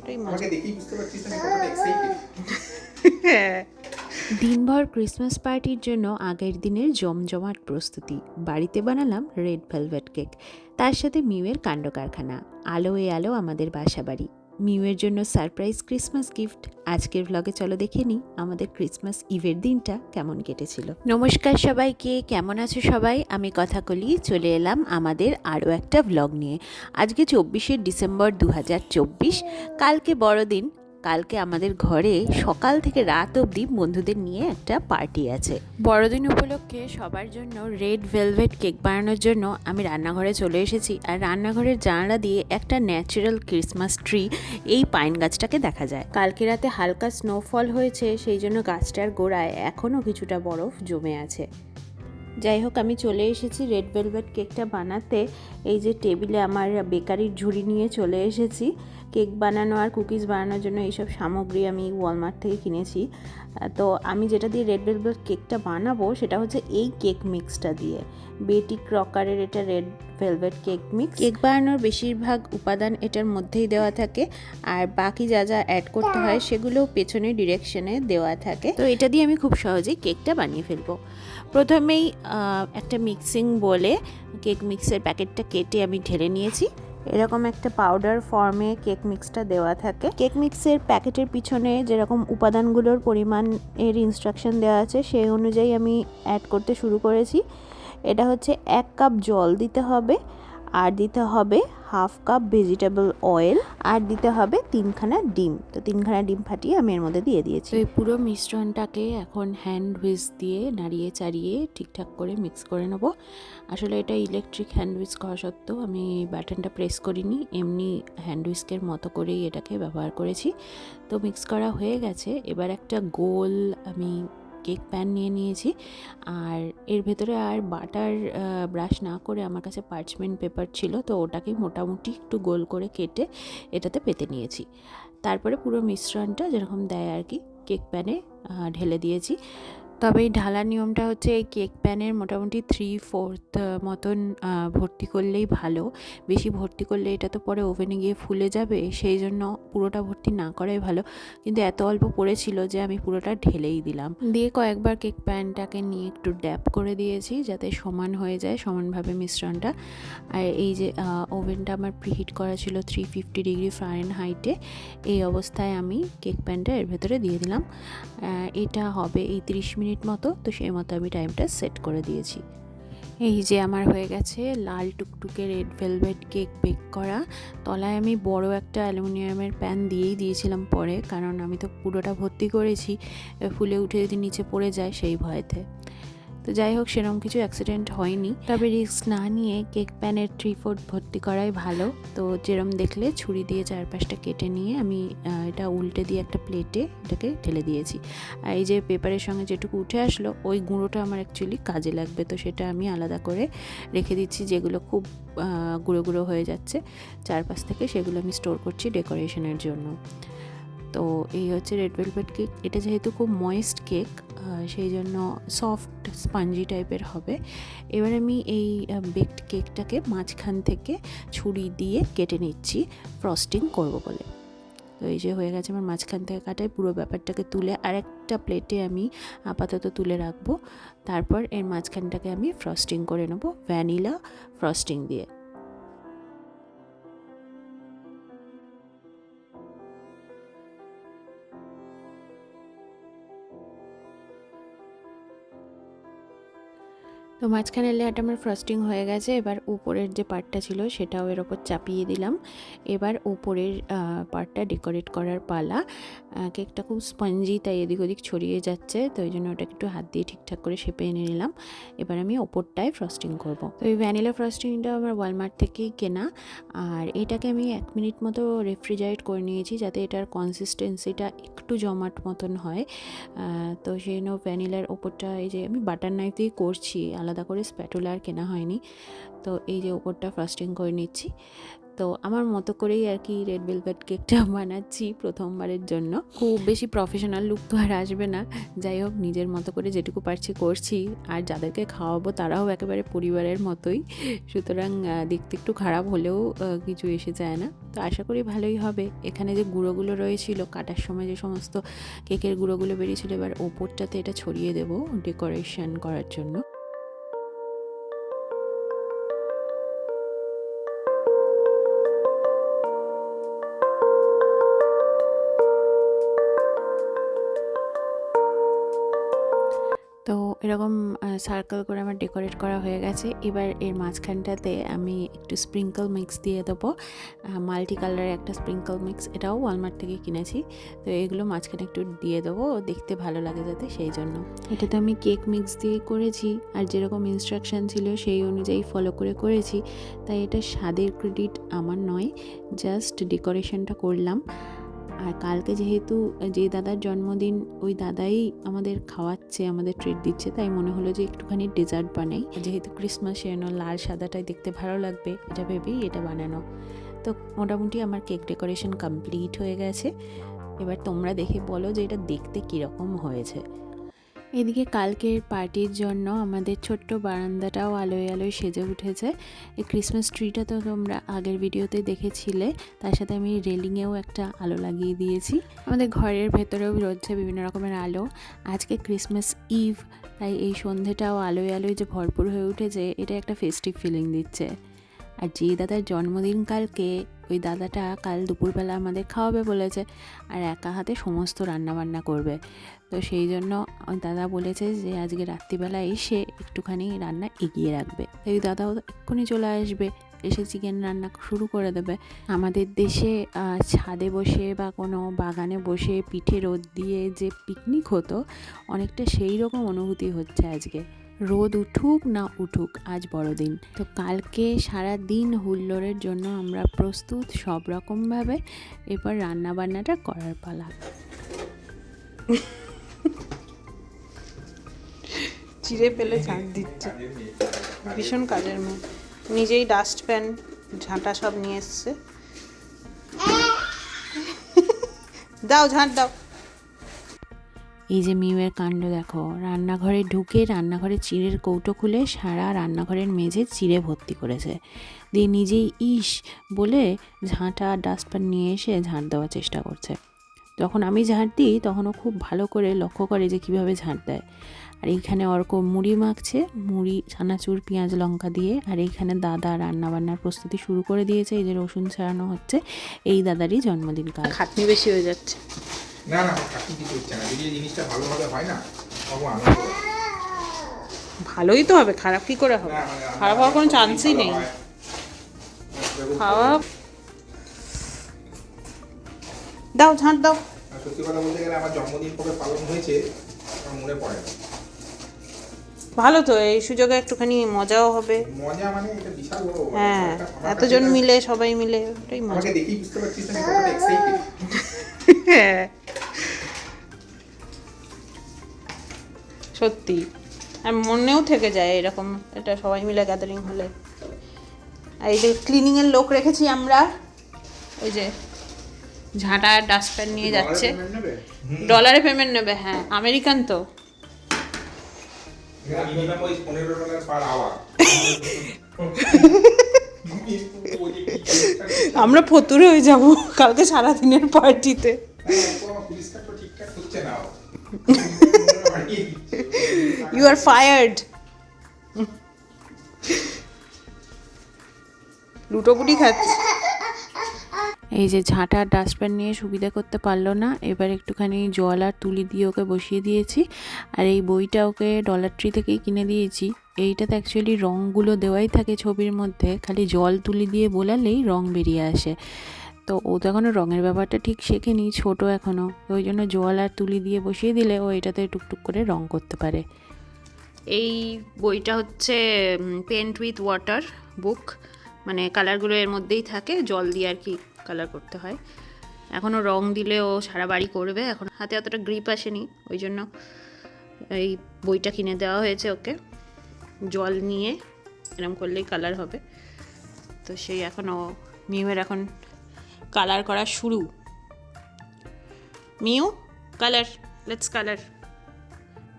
পুরোটাই মজা। দিনভর ক্রিসমাস পার্টির জন্য আগের দিনের জমজমাট প্রস্তুতি। বাড়িতে বানালাম রেড ভেলভেট কেক, তার সাথে মিউয়ের কাণ্ড কারখানা। আলোয় আলো আমাদের বাসা বাড়ি। মিউয়ের জন্য সারপ্রাইজ ক্রিসমাস গিফট। আজকের ভ্লগে চলো দেখে নিই আমাদের ক্রিসমাস ইভের দিনটা কেমন কেটেছিল। নমস্কার সবাইকে, কেমন আছো সবাই? আমি কথাকলি চলে এলাম আমাদের আরও একটা ভ্লগ নিয়ে। আজকে 24শে ডিসেম্বর 2024, কালকে বড়দিন। কালকে আমাদের ঘরে সকাল থেকে রাত অবধি বন্ধুদের নিয়ে একটা পার্টি আছে। বড়দিন উপলক্ষে সবার জন্য রেড ভেলভেট কেক বানানোর জন্য আমি রান্নাঘরে চলে এসেছি। আর রান্নাঘরের জানলা দিয়ে একটা ন্যাচারাল ক্রিসমাস ট্রি, এই পাইন গাছটাকে দেখা যায়। কালকে রাতে হালকা স্নোফল হয়েছে, সেই জন্য গাছটার গোড়ায় এখনও কিছুটা বরফ জমে আছে। যাই হোক, আমি চলে এসেছি রেড ভেলভেট কেকটা বানাতে। এই যে টেবিলে আমার বেকারির ঝুড়ি নিয়ে চলে এসেছি। কেক বানানো আর কুকিজ বানানোর জন্য এইসব সামগ্রী আমি ওয়ালমার্ট থেকে কিনেছি। তো আমি যেটা দিয়ে রেড ভেলভেট কেকটা বানাবো সেটা হচ্ছে এই কেক মিক্সটা দিয়ে। বেটি ক্রকারের এটা red velvet cake mix. Cake বানানোর বেশিরভাগ উপাদান এটার মধ্যেই দেওয়া থাকে, আর বাকি যা যা অ্যাড করতে হয় সেগুলো পেছনের ডিরেকশনে দেওয়া থাকে। তো এটা দিয়ে আমি খুব সহজেই কেকটা বানিয়ে ফেলবো। প্রথমেই একটা মিক্সিং বলে কেক মিক্সের প্যাকেটটা কেটে আমি ঢেলে নিয়েছি। এরকম একটা পাউডার ফর্মে কেক মিক্সটা দেওয়া থাকে। কেক মিক্সের প্যাকেটের পিছনে যেরকম উপাদানগুলোর পরিমাণ এর ইনস্ট্রাকশন দেওয়া আছে সেই অনুযায়ী আমি অ্যাড করতে শুরু করেছি। এটা হচ্ছে 1 কাপ জল দিতে হবে, আর দিতে হবে 1/2 কাপ ভেজিটেবল অয়েল, আর দিতে হবে 3খানা ডিম। তো 3খানা ডিম ফাটিয়ে আমি এর মধ্যে দিয়ে দিয়েছি। এই পুরো মিশ্রণটাকে এখন হ্যান্ড হুইস্ক দিয়ে নাড়িয়ে চাড়িয়ে ঠিকঠাক করে মিক্স করে নেব। আসলে এটা ইলেকট্রিক হ্যান্ড হুইস্ক হওয়া সত্ত্বেও আমি বাটনটা প্রেস করিনি, এমনি হ্যান্ড হুইস্কের মতো করেই এটাকে ব্যবহার করেছি। তো মিক্স করা হয়ে গেছে। এবার একটা গোল আমি কেক প্যান নিয়ে নিয়েছি, আর এর ভেতরে আর বাটার ব্রাশ না করে আমার কাছে পার্চমেন্ট পেপার ছিল, তো ওটাকে মোটামুটি একটু গোল করে কেটে এটাতে পেতে নিয়েছি। তারপরে পুরো মিশ্রণটা যেরকম দেয় আর কি কেক প্যানে ঢেলে দিয়েছি। তবে এই ঢালার নিয়মটা হচ্ছে এই কেক প্যানের মোটামুটি 3/4 মতন ভর্তি করলেই ভালো। বেশি ভর্তি করলে এটা তো পরে ওভেনে গিয়ে ফুলে যাবে, সেই জন্য পুরোটা ভর্তি না করাই ভালো। কিন্তু এত অল্প পড়েছিল যে আমি পুরোটা ঢেলেই দিলাম। দিয়ে কয়েকবার কেক প্যানটাকে নিয়ে একটু ড্যাপ করে দিয়েছি যাতে সমান হয়ে যায়, সমানভাবে মিশ্রণটা। আর এই যে ওভেনটা আমার প্রিহিট করা ছিল 350 ডিগ্রি ফারেনহাইটে। এই অবস্থায় আমি কেক প্যানটা এর ভেতরে দিয়ে দিলাম। এটা হবে এই 30 মিনিট মতো, তো সেই মতো আমি টাইমটা সেট করে দিয়েছি। এই যে আমার হয়ে গেছে লাল টুকটুকে রেড ভেলভেট কেক বেক করা। তলায় আমি বড় একটা অ্যালুমিনিয়ামের প্যান দিয়েই দিয়েছিলাম পরে, কারণ আমি তো পুরোটা ভর্তি করেছি, ফুলে উঠে যদি নিচে পড়ে যায় সেই ভয়েতে। তো যাই হোক, সেরকম কিছু অ্যাক্সিডেন্ট হয়নি, তবে রিস্ক না নিয়ে কেক প্যানের 3/4 ভর্তি করাই ভালো। তো যেরম দেখলে ছুরি দিয়ে চারপাশটা কেটে নিয়ে আমি এটা উল্টে দিয়ে একটা প্লেটে এটাকে ঢেলে দিয়েছি। আর এই যে পেপারের সঙ্গে যেটুকু উঠে আসলো ওই গুঁড়োটা আমার অ্যাকচুয়ালি কাজে লাগবে, তো সেটা আমি আলাদা করে রেখে দিচ্ছি। যেগুলো খুব গুঁড়ো গুঁড়ো হয়ে যাচ্ছে চারপাশ থেকে, সেগুলো আমি স্টোর করছি ডেকোরেশনের জন্য। তো এই হচ্ছে রেড ভেলভেট কেক। এটা যেহেতু খুব ময়েস্ট কেক, সেই জন্য সফট স্পঞ্জি টাইপের হবে। এবার আমি এই বেকড কেকটাকে মাঝখান থেকে ছুরি দিয়ে কেটে নিচ্ছি ফ্রস্টিং করব বলে। তো এই যে হয়ে গেছে আমার মাঝখান থেকে কাটায়, পুরো ব্যাপারটাকে তুলে আরেকটা প্লেটে আমি আপাতত তুলে রাখবো। তারপর এর মাঝখানটাকে আমি ফ্রস্টিং করে নেব ভ্যানিলা ফ্রস্টিং দিয়ে। তো মাঝখানের লেয়ারটা আমার ফ্রস্টিং হয়ে গেছে। এবার উপরের যে পার্টটা ছিল সেটাও এর ওপর চাপিয়ে দিলাম। এবার উপরের পার্টটা ডেকোরেট করার পালা। কেকটা খুব স্পঞ্জি, তাই এদিক ওদিক ছড়িয়ে যাচ্ছে, তো ওই জন্য ওটাকে একটু হাত দিয়ে ঠিকঠাক করে শেপে এনে নিলাম। এবার আমি ওপরটায় ফ্রস্টিং করব। তো এই ভ্যানিলা ফ্রস্টিংটা আমার ওয়ালমার্ট থেকেই কেনা, আর এটাকে আমি 1 মিনিট মতো রেফ্রিজারেট করে নিয়েছি যাতে এটার কনসিস্টেন্সিটা একটু জমাট মতন হয়। তো সেই জন্য ভ্যানিলার ওপরটা এই যে আমি বাটার নাইফ দিয়ে করছি, আলাদা করে স্প্যাটুলা আর কেনা হয়নি। তো এই যে ওপরটা ফ্রস্টিং করে নিচ্ছি। তো আমার মতো করেই আর কি রেড ভেলভেট কেকটা বানাচ্ছি প্রথমবারের জন্য। খুব বেশি প্রফেশনাল লুক তো আর আসবে না, যাই হোক নিজের মতো করে যেটুকু পারছি করছি। আর যাদেরকে খাওয়াবো তারাও একেবারে পরিবারের মতোই, সুতরাং দেখতে একটু খারাপ হলেও কিছু এসে যায় না। তো আশা করি ভালোই হবে। এখানে যে গুঁড়োগুলো রয়েছিল কাটার সময়, যে সমস্ত কেকের গুঁড়োগুলো বেরিয়েছিল, এবার ওপরটাতে এটা ছড়িয়ে দেবো ডেকোরেশন করার জন্য। তো এরকম সার্কেল করে আমার ডেকোরেট করা হয়ে গেছে। এবার এর মাঝখানটাতে আমি একটু স্প্রিঙ্কল মিক্স দিয়ে দেবো, মাল্টি কালারের একটা স্প্রিঙ্কল মিক্স, এটাও ওয়ালমার্ট থেকে কিনেছি। তো এগুলো মাঝখানে একটু দিয়ে দেবো, দেখতে ভালো লাগে যাতে, সেই জন্য। এটা তো আমি কেক মিক্স দিয়ে করেছি, আর যেরকম ইনস্ট্রাকশান ছিল সেই অনুযায়ী ফলো করে করেছি, তাই এটা স্বাদের ক্রেডিট আমার নয়, জাস্ট ডেকোরেশনটা করলাম। আর কালকে যেহেতু যে দাদার জন্মদিন, ওই দাদাই আমাদের খাওয়াচ্ছে, আমাদের ট্রিট দিচ্ছে, তাই মনে হলো যে একটুখানি ডেজার্ট বানাই। যেহেতু ক্রিসমাস সেজন্য লাল সাদাটাই দেখতে ভালো লাগবে, এটা ভেবেই এটা বানানো। তো মোটামুটি আমার কেক ডেকোরেশন কমপ্লিট হয়ে গেছে। এবার তোমরা দেখে বলো যে এটা দেখতে কীরকম হয়েছে। এদিকে কালকের পার্টির জন্য আমাদের ছোট্ট বারান্দাটাও আলোয় আলোয় সেজে উঠেছে। এই ক্রিসমাস ট্রিটা তো তোমরা আগের ভিডিওতে দেখেছিলে, তার সাথে আমি রেলিংয়েও একটা আলো লাগিয়ে দিয়েছি। আমাদের ঘরের ভেতরেও রয়েছে বিভিন্ন রকমের আলো। আজকে ক্রিসমাস ইভ, তাই এই সন্ধেটাও আলোয় আলোয় যে ভরপুর হয়ে উঠেছে, এটা একটা ফেস্টিভ ফিলিং দিচ্ছে। আর যে দাদার জন্মদিন কালকে, ওই দাদাটা কাল দুপুরবেলা আমাদের খাওয়াবে বলেছে, আর একা হাতে সমস্ত রান্নাবান্না করবে। তো সেই জন্য ওই দাদা বলেছে যে আজকে রাত্রিবেলা এসে একটুখানি রান্না এগিয়ে রাখবে। তাই ওই দাদাও এক্ষুনি চলে আসবে, এসে চিকেন রান্না শুরু করে দেবে। আমাদের দেশে ছাদে বসে বা কোনো বাগানে বসে পিঠে রোদ দিয়ে যে পিকনিক হতো, অনেকটা সেই রকম অনুভূতি হচ্ছে আজকে। রোদ উঠুক না উঠুক, আজ বড়দিন। তো কালকে সারা দিন হুল্লোড়ের জন্য আমরা প্রস্তুত সব রকমভাবে। এরপর রান্নাবান্নাটা করার পালা। চিড়ে পেলে ঝাঁট দিচ্ছে, ভীষণ কাজের মেয়ে। নিজেই ডাস্টপ্যান ঝাঁটা সব নিয়ে এসছে। দাও ঝাঁট দাও। এই যে মিউয়ের কাণ্ড দেখো, রান্নাঘরে ঢুকে রান্নাঘরে চিড়ের কৌটো খুলে সারা রান্নাঘরের মেঝে চিড়ে ভর্তি করেছে, দিয়ে নিজেই ইস বলে ঝাঁটা ডাস্টবিন নিয়ে এসে ঝাঁট দেওয়ার চেষ্টা করছে। যখন আমি ঝাঁট দিই তখনও খুব ভালো করে লক্ষ্য করে যে কীভাবে ঝাঁট দেয়। আর এইখানে অর্ক মুড়ি মাখছে, মুড়ি চানাচুর পেঁয়াজ লঙ্কা দিয়ে। আর এইখানে দাদা রান্নাবান্নার প্রস্তুতি শুরু করে দিয়েছে, এই যে রসুন ছাড়ানো হচ্ছে। এই দাদারই জন্মদিন কাল। খাটনি বেশি হয়ে যাচ্ছে। না না, খাটনি কিছু হচ্ছে না, যদি এই জিনিসটা ভালোভাবে হয় না তখন আনন্দ হবে। ভালোই তো হবে, খারাপ কি করে হবে? খারাপ হওয়ার কোনো চান্সই নেই। খাওয়া দাও ঝাঁট দাও। সত্যি কথা বলতে গেলে আমার জন্মদিন কবে পালন হয়েছে আমার মনে পড়ে না। ভালো তো, এই সুযোগে একটুখানি মজাও হবে। মজা মানে এটা বিশাল বড়। হ্যাঁ, এতজন মিলে সবাই মিলে ওটাই মজা। আমাকে দেখেই বুঝতে পারছিস না কতটা এক্সাইটেড। হ্যাঁ সত্যি, আর মনেও থেকে যায় এরকম এটা সবাই মিলে গ্যাদারিং হলে। আর এই যে ক্লিনিংয়ের লোক রেখেছি আমরা, ওই যে ঝাঁটা ডাস্টবিন নিয়ে যাচ্ছে। ডলারে পেমেন্ট নেবে? হ্যাঁ, আমেরিকান তো। আমরা ফতুরে হয়ে যাব কালকে সারাদিনের পার্টিতে। You are fired. লুটোপুটি খাচ্ছে। এই যে ঝাঁটা ডাস্টবিন নিয়ে সুবিধা করতে পারলো না, এবার একটুখানি জল আর তুলি দিয়ে ওকে বসিয়ে দিয়েছি। আর এই বইটা ওকে ডলার ট্রি থেকেই কিনে দিয়েছি। এইটাতে অ্যাকচুয়ালি রঙগুলো দেওয়াই থাকে ছবির মধ্যে, খালি জল তুলি দিয়ে বোলালেই রঙ বেরিয়ে আসে। তো ও তো এখনও রঙের ব্যাপারটা ঠিক শেখেনি, ছোটো এখনও, ওই জন্য জল আর তুলি দিয়ে বসিয়ে দিলে ও এটাতে টুকটুক করে রঙ করতে পারে। এই বইটা হচ্ছে পেন্ট উইথ ওয়াটার বুক, মানে কালারগুলো এর মধ্যেই থাকে, জল দিয়ে আর কি কালার করতে হয়। এখনও রং দিলে ও সারা বাড়ি করবে, এখন হাতে অতটা গ্রিপ আসেনি, ওই জন্য এই বইটা কিনে দেওয়া হয়েছে ওকে। জল নিয়ে এরম করলেই কালার হবে। তো সেই এখনও মিউয়ের এখন কালার করা শুরু। Mu colour, let's colour.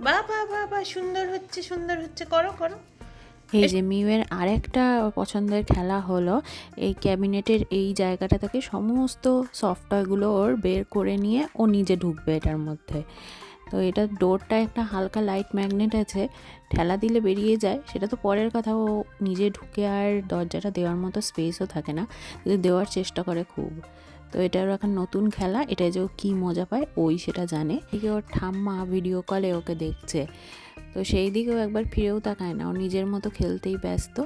বাহ বাহ বাহ বাহ, সুন্দর হচ্ছে সুন্দর হচ্ছে, করো করো। এই যে মিউয়ের আরেকটা পছন্দের খেলা হলো এই ক্যাবিনেটের এই জায়গাটা থেকে সমস্ত সফট টয়গুলো ওর বের করে নিয়ে ও নিজে ঢুকবে এটার মধ্যে। তো এটা ডোরটা একটা হালকা লাইট ম্যাগনেট আছে, ঠেলা দিলে বেরিয়ে যায়, সেটা তো পরের কথা। ও নিজে ঢুকে আর দরজাটা দেওয়ার মতো স্পেসও থাকে না, কিন্তু দেওয়ার চেষ্টা করে খুব। তো এটার এখন নতুন খেলা, এটা যে ও কী মজা পায় ওই সেটা জানে। এদিকে ওর ঠাম্মা ভিডিও কলে ওকে দেখছে, তো সেই দিকেও একবার ফিরেও তাকায় না, ও নিজের মতো খেলতেই ব্যস্ত।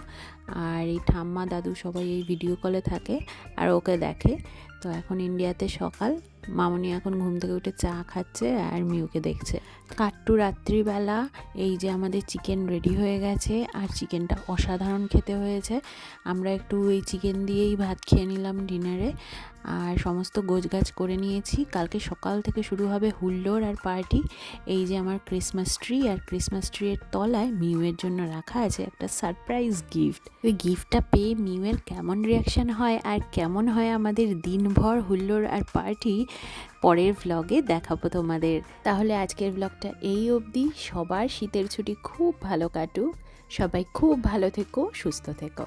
আর এই ঠাম্মা দাদু সবাই এই ভিডিও কলে থাকে আর ওকে দেখে। তো এখন ইন্ডিয়াতে সকাল, মামনি এখন ঘুম থেকে উঠে চা খাচ্ছে আর মিউকে দেখছে। কাট্টু রাত্রিবেলা এই যে আমাদের চিকেন রেডি হয়ে গেছে, আর চিকেনটা অসাধারণ খেতে হয়েছে। আমরা একটু এই চিকেন দিয়েই ভাত খেয়ে নিলাম ডিনারে, আর সমস্ত গোছগাছ করে নিয়েছি। কালকে সকাল থেকে শুরু হবে হুল্লোড় আর পার্টি। এই যে আমার ক্রিসমাস ট্রি, আর ক্রিসমাস ট্রির তলায় মিউয়ের জন্য রাখা আছে একটা সারপ্রাইজ গিফট। ওই গিফটটা পেয়ে মিউয়ের কেমন রিয়াকশান হয় আর কেমন হয় আমাদের দিনভর হুল্লোড় আর পার্টি, পরের ভ্লগে দেখাবো তোমাদের। তাহলে আজকের ভ্লগটা এই অবধি। সবার শীতের ছুটি খুব ভালো কাটুক, সবাই খুব ভালো থেকো, সুস্থ থেকো।